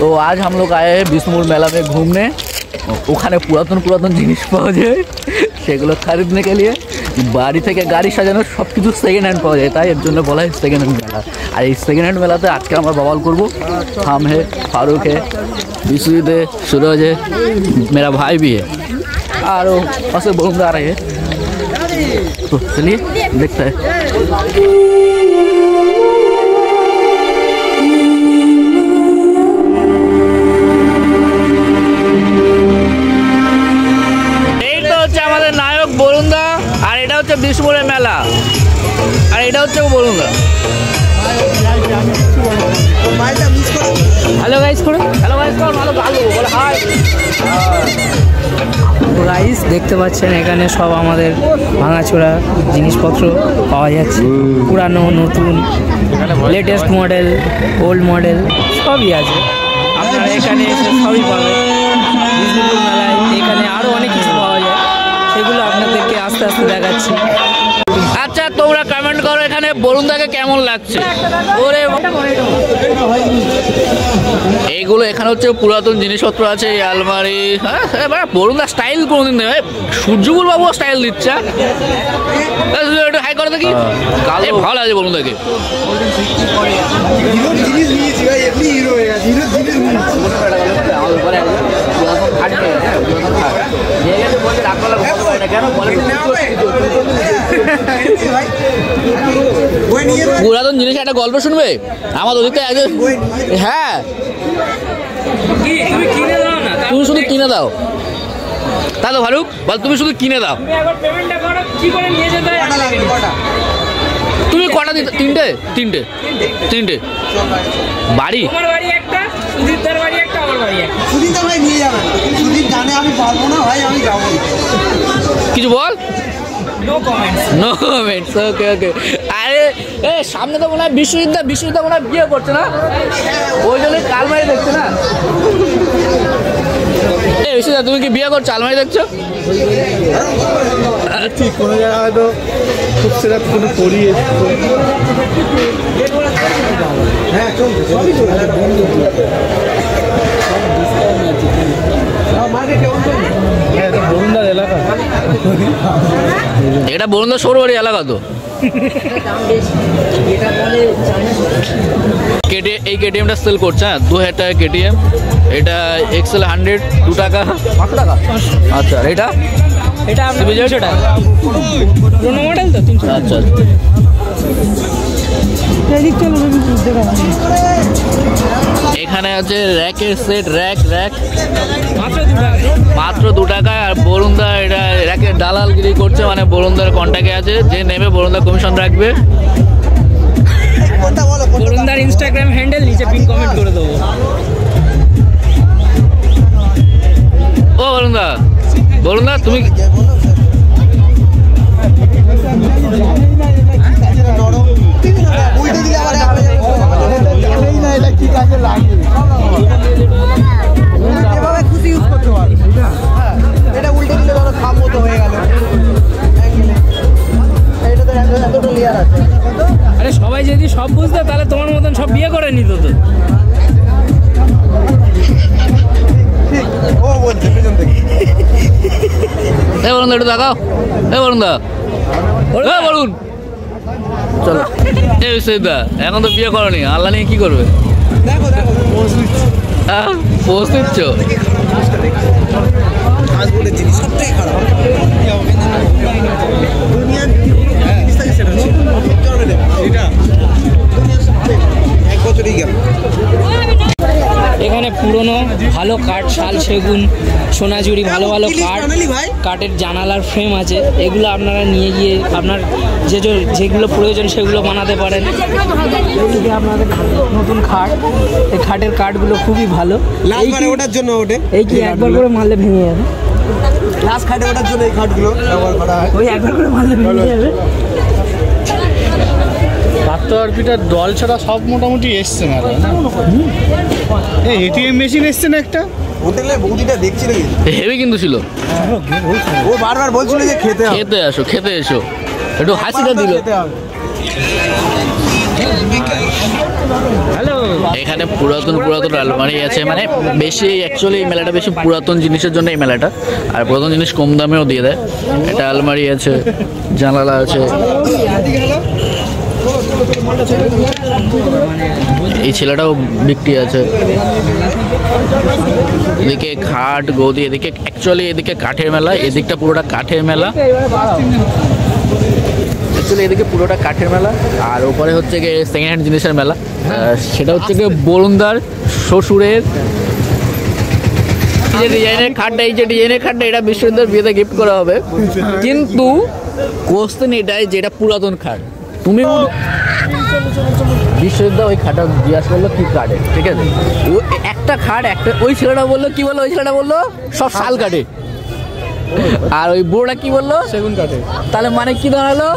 तो आज हम लोग आए हैं बिष्णुपुर मेला में घूमने। ওখানে পুরাতন পুরাতন জিনিস পাওয়া যায়, সেগুলো खरीदने के लिए বাড়ি থেকে গাড়ি সাজানোর সব কিছু সেকেন্ড হ্যান্ড পাওয়া যায়, তাই এর জন্য বলা হয় সেকেন্ড হ্যান্ড মেলা। আর এই সেকেন্ড হ্যান্ড মেলাতে আজকে আমরা बवाल করব। हम है, फारूक है, विश्वजीत है, सूरज है, मेरा भाई भी है और ऐसे बहुत आ रहे हैं। तो चलिए देखते हैं। नायक बरुणदा और এটা হচ্ছে বিষ্ণুপুরের মেলা আর এটা হচ্ছে বরুণদা। হ্যালো গাইস করো, হ্যালো গাইস করো, ভালো ভালো বলে হাই গাইস। দেখতে পাচ্ছেন এখানে সব আমাদের ভাঙাচোরা জিনিসপত্র পাওয়া যাচ্ছে, পুরানো নতুন লেটেস্ট মডেল ওল্ড মডেল সবই আছে। আপনারা এখানে এসে সবই পাবেন বিষ্ণুপুর মেলায়। এখানে আরও অনেক কিছু পাওয়া যায়, সেগুলো আপনাদেরকে আস্তে আস্তে দেখাচ্ছি। আচ্ছা তোমরা কমেন্ট করো এখানে বরুণদাকে কেমন লাগছে। ওরে এইগুলো এখানে হচ্ছে পুরাতন জিনিসপত্র আছে, এই আলমারি। হ্যাঁ বরুণদা স্টাইল কোনোদিন নেই, সূর্যকুল বাবু স্টাইল দিচ্ছে। একটু হাই করে দেখি, ভালো আছে বরুণদাকে। পুরাতন জিনিস একটা গল্প শুনবে আমার ওদিকে। হ্যাঁ তুমি শুধু কিনে দাও, তা তো ফারুক বল, তুমি শুধু কিনে দাও। তুমি কটা দিতে? তিনটে তিনটে তিনটে বাড়ি কিছু বল। No comments. ওকে ওকে। আরে এ সামনে তো মনে হয় বিশ্বজিৎ মনে হয় বিয়ে করছে না, ওই জন্যই আলমারি দেখছে না। এ বিশ্বজিৎ তুমি কি বিয়ে করছো, আলমারি দেখছো? ঠিক কোনো জায়গায় হয়তো খুব সেরা কোনো পড়ি। হ্যাঁ বরুণদার এলাকা, এটা বরুণদা সরবাড়ি এলাকা তো। এই কেটিএমটা সেল করছে। হ্যাঁ 2000 টাকা কেটিএম, এটা এক্সেল 100 2 টাকা 5 টাকা। আচ্ছা এটা এটা 200 টাকা পুরোনো মডেল তো 300। আচ্ছা এখানে আছে র্যাকের সেট, র্যাক মাত্র 2 টাকায়। আর বরুণদা এটা র্যাকের দালালগিরি করছে, মানে বরুণদার কন্ট্যাক্টে আছে, যে নেবে বরুণদা কমিশন রাখবে। বরুণদার ইনস্টাগ্রাম হ্যান্ডেল নিচে পিন কমেন্ট করে দেবো। ও বরুণদা তুমি আরে সবাই যদি সব বুঝতো তাহলে তোমার মতন সব বিয়ে করে নিত তো। বরুণ একটু দেখাও। বরুণদা বরুণ চলো। এই বিশ্বজিৎদা এখন তো বিয়ে করনি, আল্লাহ নিয়ে কি করবে? পোস্ট দিচ্ছ? এখানে পুরনো ভালো কাঠ, শাল, সেগুন, সোনাঝুরি, ভালো ভালো কাঠের জানালার ফ্রেম আছে। এগুলো আপনারা নিয়ে গিয়ে আপনার যেগুলো প্রয়োজন সেগুলো বানাতে পারেন। আপনাদের নতুন খাট, এই খাটের কাঠগুলো খুবই ভালো। ওটার জন্য এই কি একবার করে মারলে ভেঙে যাবে। লাস্ট খাটে ওটার জন্য এই খাটগুলো ব্যবহার করা হয়। ওই একবার করে মারলে ভেঙে যাবে। পাত্রপিটার দল ছাড়া সব মোটামুটি এসছে মেলা না। এই এটিএম মেশিন এসছে না একটা হোটেলে, বৌদিটা দেখছিল হেভি কিন্তু ছিল। ও বারবার বলছিল যে খেতে এসো, একটু হাসিটা দিল। হ্যালো, এখানে পুরাতন পুরাতন আলমারি আছে, মানে বেশি অ্যাকচুয়ালি এই মেলাটা বেশি পুরাতন জিনিসের জন্য এই মেলাটা, আর পুরাতন জিনিস কম দামেও দিয়ে দেয়। এটা আলমারি আছে, জানালা আছে, এই ছেলেটাও বিক্রি আছে, এদিকে খাট গদি, এদিকে অ্যাকচুয়ালি এদিকে কাঠের মেলা, এদিকটা পুরোটা কাঠের মেলা, অ্যাকচুয়ালি এদিকে পুরোটা কাঠের মেলা, আর ওপরে হচ্ছে গিয়ে সেকেন্ড হ্যান্ড জিনিসের মেলা। সেটা হচ্ছে গিয়ে বরুণদার শ্বশুরের যে ডিজাইনের খাটটা, এই যে ডিজাইনের খাটটা, এটা বিশ্ববিদ্যালয়ের বিয়েতে গিফট করা হবে। কিন্তু কোশ্চেন এটাই যেটা পুরাতন খাট, তুমি বিশ্ববিদ্যালয় ওই খাটটা জিজ্ঞাসা করলো কি কাটে, ঠিক আছে, ও একটা খাট একটা, ওই ছেলেটা বললো কি বললো, ওই ছেলেটা বললো সব শাল কাটে, আর ওই বুড়োটা কি বললো সেগুন কাঠে। তাহলে মানে কি দাঁড়ালো,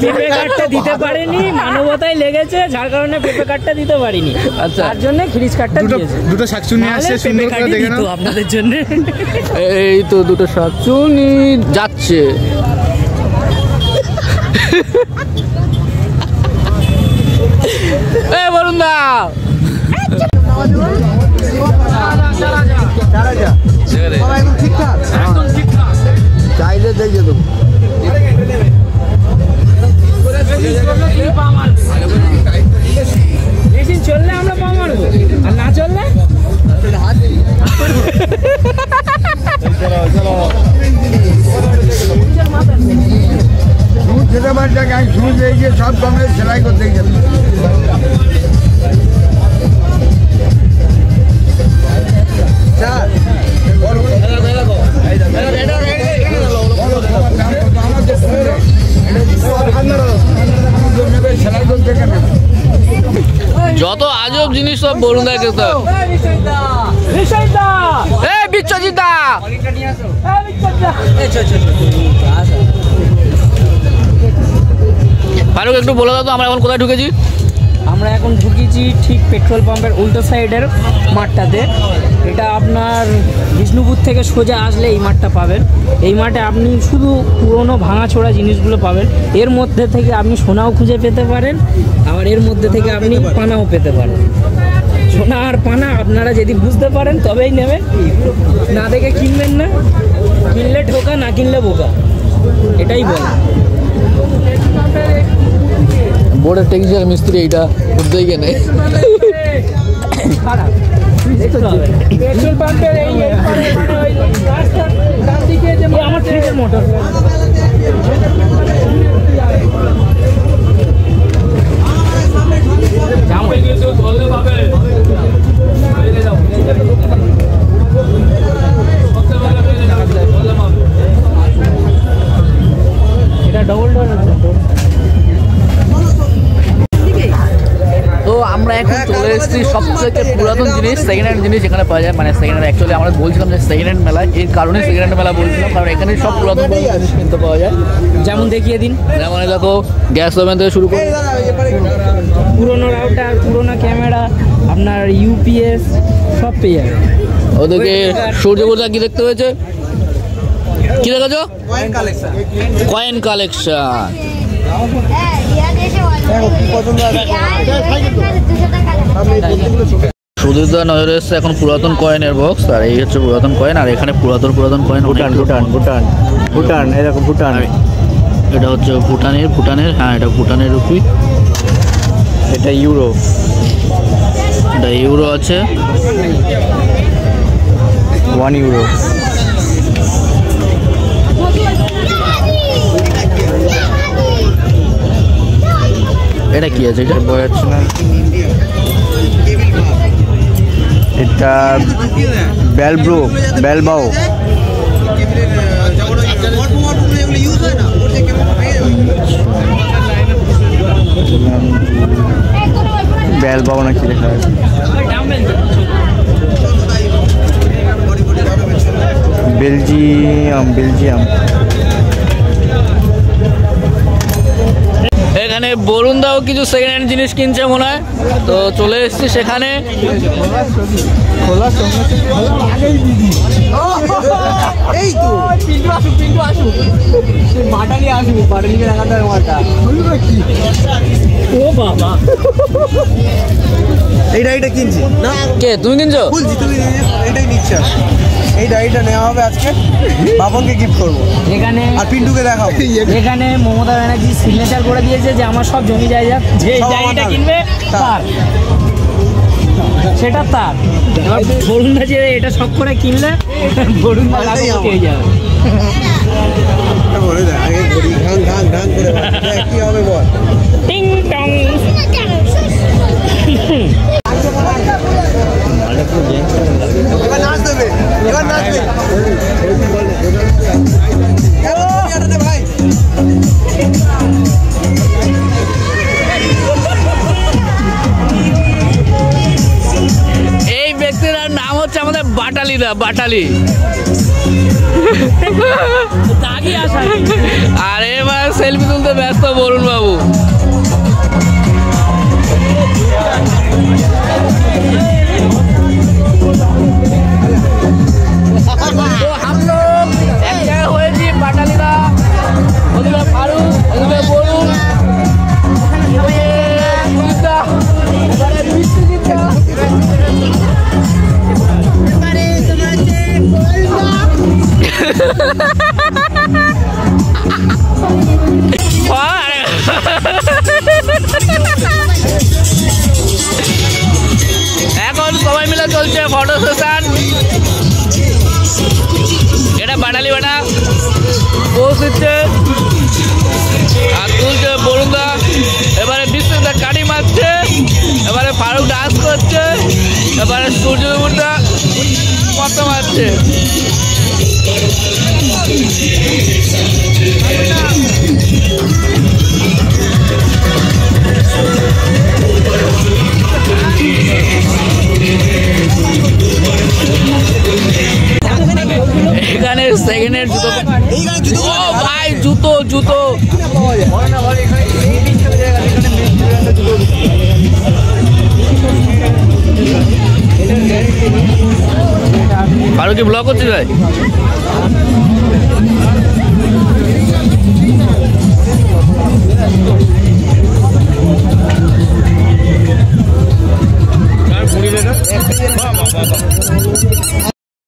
পেঁপে কাঠটা দিতে পারেনি, মানবতায় লেগেছে, যার কারণে পেঁপে কাঠটা দিতে পারিনি। আচ্ছা, তার জন্য খিরিজ কাঠটা দিয়েছে। দুটো শাকচুনি আসছে, সুন্দর করে দেখে নাও আপনাদের জন্য। এই তো দুটো শাকচুনি যাচ্ছে। এ বলুন না চাইলে দেখে দেবো। মেশিন চললে আমরা পা মারবো, আর না চললে সব কমে সেলাই করতে গেছে। যত আজব জিনিস সব বরুণদার খেতে। বিশ্বজিৎদা ফারুক একটু বলে দাও তো আমরা এখন কোথায় ঢুকেছি? আমরা এখন ঢুকেছি ঠিক পেট্রোল পাম্পের উল্টো সাইডের মাঠটাতে। এটা আপনার বিষ্ণুপুর থেকে সোজা আসলে এই মাঠটা পাবেন। এই মাঠে আপনি শুধু পুরনো ভাঙাচোরা জিনিসগুলো পাবেন। এর মধ্যে থেকে আপনি সোনাও খুঁজে পেতে পারেন, আবার এর মধ্যে থেকে আপনি পানাও পেতে পারেন। সোনা আর পানা আপনারা যদি বুঝতে পারেন তবেই নেবেন, না দেখে কিনবেন না। কিনলে ঠোকা, না কিনলে বোকা, এটাই বল। বোর্ডের টেকনিশিয়ান মিস্ত্রি এইটা বুঝতেই গিয়ে নেই। পেট্রোল পাম্পের এই আমার ফ্রিজের মোটর। এটা ডবল ডোর। তো আমরা এখন চলে এসেছি সবথেকে পুরাতন জিনিস, সেকেন্ড হ্যান্ড জিনিস এখানে পাওয়া যায়। মানে সেকেন্ড হ্যান্ড, অ্যাকচুয়ালি আমরা বলছিলাম যে সেকেন্ড হ্যান্ড মেলা, এর কারণে সেকেন্ড হ্যান্ড মেলা বলছিলাম, কারণ এখানে সব পুরাতন জিনিস কিনতে পাওয়া যায়। যেমন দেখিয়ে দিন, যেমন দেখো গ্যাস ওভেন থেকে শুরু করে পুরোনো রাউটার, পুরোনো ক্যামেরা, আপনার ইউপিএস সব পেয়ে যাবে। ওদিকে সূর্য পূজা কি দেখতে হয়েছে, কি দেখেছো? Coin collection. সুদীপদার নজরে এসছে এখন পুরাতন কয়েনের বক্স, আর এই হচ্ছে পুরাতন কয়েন, আর এখানে পুরাতন কয়েন ভুটান এরকম ভুটান, এটা হচ্ছে ভুটানের, হ্যাঁ এটা ভুটানের রুপি, এটা ইউরো, এটা ইউরো আছে 1 ইউরো। এটা কি আছে, এটা বোঝা যাচ্ছে না। এটা বেলবাও, বেলবাও নাকি লেখা আছে, বেলজিয়াম। এখানে বরুণ দাও কিছু সেকেন্ড হ্যান্ড জিনিস কিনছে মনে হয়, তো চলে এসেছি সেখানে। এই তো পিন্টু আসুক বাটালি আসুক বাটালিকে দেখাতে হবে মাটা। ও বাবা এই ডাইটা কিনছি না? কে তুমি কিনছো? বলছি তুমি এটাই নিচ্ছ। এই ডাইটা নেওয়া হবে আজকে, বাবনকে গিফট করবো এখানে আর পিন্টুকে দেখাবো। এখানে মমতা ব্যানার্জি সিগনেচার করে দিয়েছে যে আমার সব জমি জায়গা যে সব ডায়েরিটা আমার। কিনবে তার, সেটা তার। এবার বরুণ দা যে এটা সব করে কিনলে বরুণ দা এটাই লাখপতি হয়ে যাবে। বলে দেয় আগে ঘড়ি ঘাং ঘাং ঘাং করে দেখ কি হবে বল। টিং টং। এবার নাচ দেবে, এবার নাচবে ভাই। এই ব্যক্তির নাম হচ্ছে আমাদের বাটালি দা, বাটালি। আর এবার সেলফি তুলতে ব্যস্ত বরুণ বাবু। तो हम लोग एक जगह हुए जी बाटाली दा, उधर फारूक, उधर बोलू, এখন সবাই মিলে চলছে ফটো সেশন। এটা বাটালি বাটা পোজ দিচ্ছে আর তুলছে বরুণ দা। এবারে বিশ্বদা কাটি মারছে, এবারে ফারুক ডান্স করছে, এবারে সূর্য মুন্ডা কত মারছে। এখানে সেকেন্ড হ্যান্ড জুতো, ও ভাই জুতো জুতো ফারুক কি ব্লগ করছিস ভাই?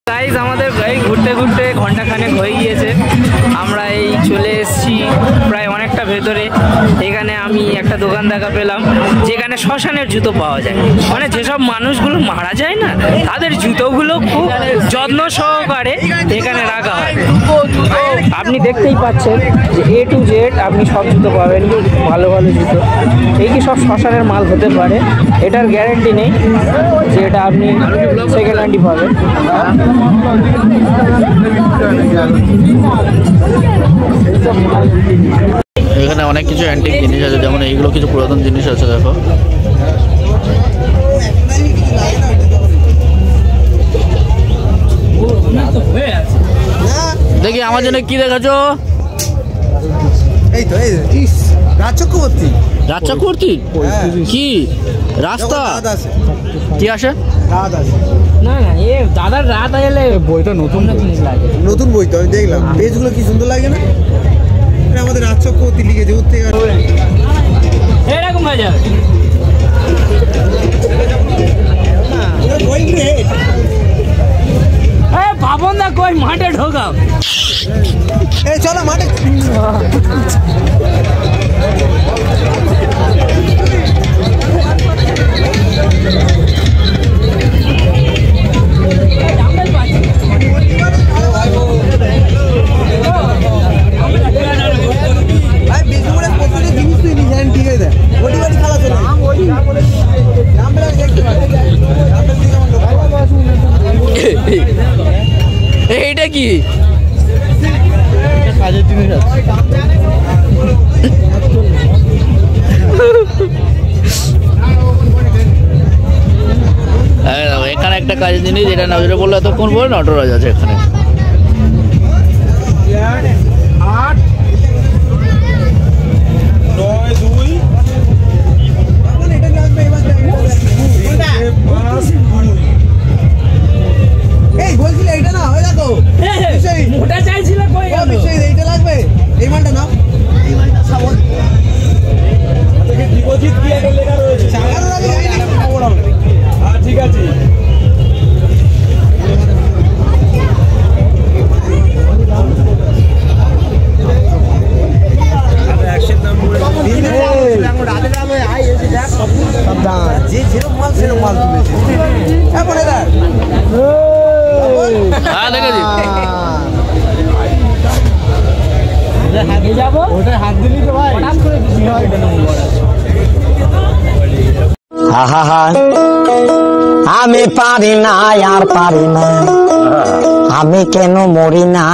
গাইজ আমাদের গাড়ি ঘুরতে ঘুরতে ঘন্টাখানেক হয়ে গিয়েছে। আমরা এই চলে এসেছি প্রায় অনেকটা ভেতরে। এখানে আমি একটা দোকান দেখা পেলাম যেখানে শ্মশানের জুতো পাওয়া যায়, মানে যেসব মানুষগুলো মারা যায় না তাদের জুতোগুলো খুব যত্ন সহকারে এখানে রাখা হয়। আপনি দেখতেই পাচ্ছেন যে A to Z আপনি সব জুতো পাবেন, ভালো ভালো জুতো। এই কি সব শ্মশানের মাল হতে পারে, এটার গ্যারেন্টি নেই যে এটা আপনি সেকেন্ড হ্যান্ডই পাবেন। এখানে অনেক কিছু অ্যান্টিক জিনিস আছে, যেমন এইগুলো কিছু পুরাতন জিনিস আছে। দেখো দেখি আমার জন্য কি দেখাছো? এই তো এই রাজ চক্রবর্তী। রাজ চক্রবর্তী কি রাস্তা কি আসে? রাত আছে না না, এ দাদার রাত এলে বইটা নতুন জিনিস লাগে। নতুন বই তো আমি দেখলাম, পেজগুলো কি সুন্দর লাগে না? এটা আমাদের রাজ চক্রবর্তী লিখেছে উঠতে এরকম হয়ে যাবে। বাবন দা কই মাঠে ঢোকাও। এই চলো মাঠে। এইটা কি? কাজের জিনিস আছে। এখানে একটা কাজের জিনিস, যেটা নজরে বললো এতক্ষণ পরে নটরাজ আছে এখানে। 8 9 2 যে যেরকম মাল সেরকম মাল তুলেছে এখন এরা হ্যাঁ দেখেছি ওটা হাত দিলি তো ভাই আমি পারি না আর পারি না আমি কেন মরি না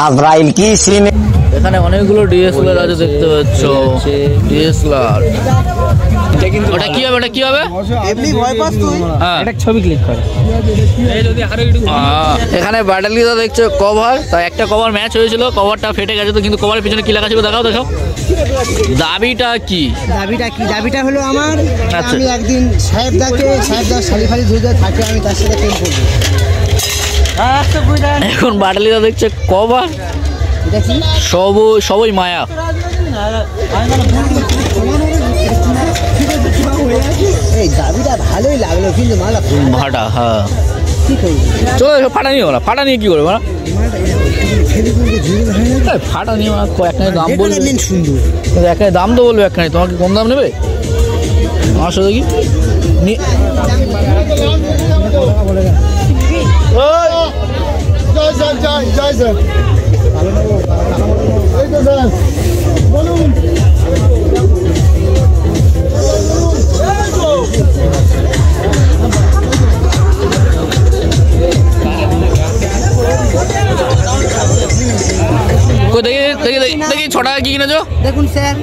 আজরাইল কি সিনে এখানে অনেকগুলো ডিএসএলআর আছে দেখতে পাচ্ছ ডিএসএলআর ওটা কি হবে এমনি ভয় পাস তুই হ্যাঁ একটা ছবি ক্লিক করে এখানে ব্যাটালিটা দেখছো কভার তাই একটা কভার ম্যাচ হয়েছিল কভারটা ফেটে গেছে তো কিন্তু কভারের পিছনে কি লেখা ছিল দেখাও দাবিটা কি দাবিটা হলো আমার আচ্ছা। আমি একদিন সাহেবদাকে শালি ফালি ধুয়ে থাকে আমি তার সাথে প্রেম করবো এখন ব্যাটালিটা দেখছে কভার এটা কি সবই মায়া এই দাবিটা ভালোই লাগলো কিন্তু মালা ভাটা হ্যাঁ কি করবো চলো ফাটা নিয়ে বলা ফাটা নিয়ে কি করবে না ফাটা নিয়ে একটা দাম বলবে সুন্দর একটা দাম তো বলবে একখানে তোমাকে কম দাম নেবে আমার সাথে কি জয় স্যার এই তো স্যার বলুন দেখি 6 টাকা কি কিনেছো দেখুন স্যার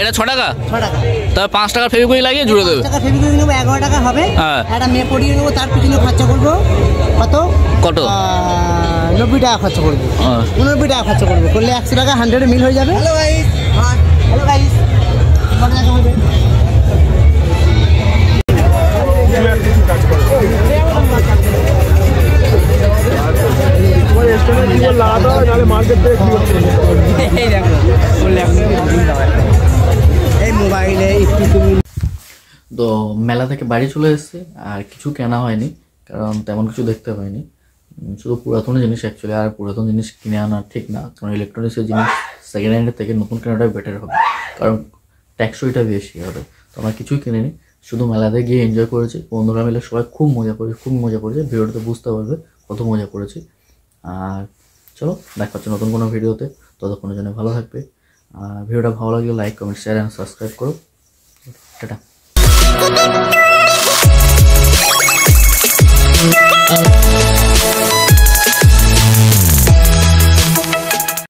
এটা 6 টাকা 6 টাকা তাহলে 5 টাকার ফেভিকুইক লাগিয়ে জুড়ে দেবে টাকা ফেভিকুইক নেবো 11 টাকা হবে হ্যাঁ। একটা মেয়ে পড়িয়ে নেবো তার পিছনে খরচা করবো কত 90 টাকা খরচা করবো হ্যাঁ। 89 টাকা খরচা করবো করলে 100 টাকা 100 মিল হয়ে যাবে হ্যালো গাইস কত টাকা হবে এই মোবাইলে তো মেলা থেকে বাড়ি চলে এসেছে আর কিছু কেনা হয়নি কারণ তেমন কিছু দেখতে পাইনি শুধু পুরাতন জিনিস অ্যাকচুয়ালি আর পুরাতন জিনিস কিনে আনা ঠিক না কারণ ইলেকট্রনিক্সের জিনিস সেকেন্ড হ্যান্ডের থেকে নতুন কেনাটাই বেটার হবে কারণ ট্যাক্সইটা বেশি হবে তো আমরা কিছুই কিনিনি শুধু মেলাতে গিয়ে এনজয় করেছি বন্ধুরা মিলে সবাই খুব মজা করেছে ভিডিওটাতে বুঝতে পারবে কত মজা করেছি আর চলো দেখা হচ্ছে নতুন কোনো ভিডিওতে ততক্ষণের জন্য ভালো থাকবে আর ভিডিওটা ভালো লাগলে like comment share and subscribe করো টাটা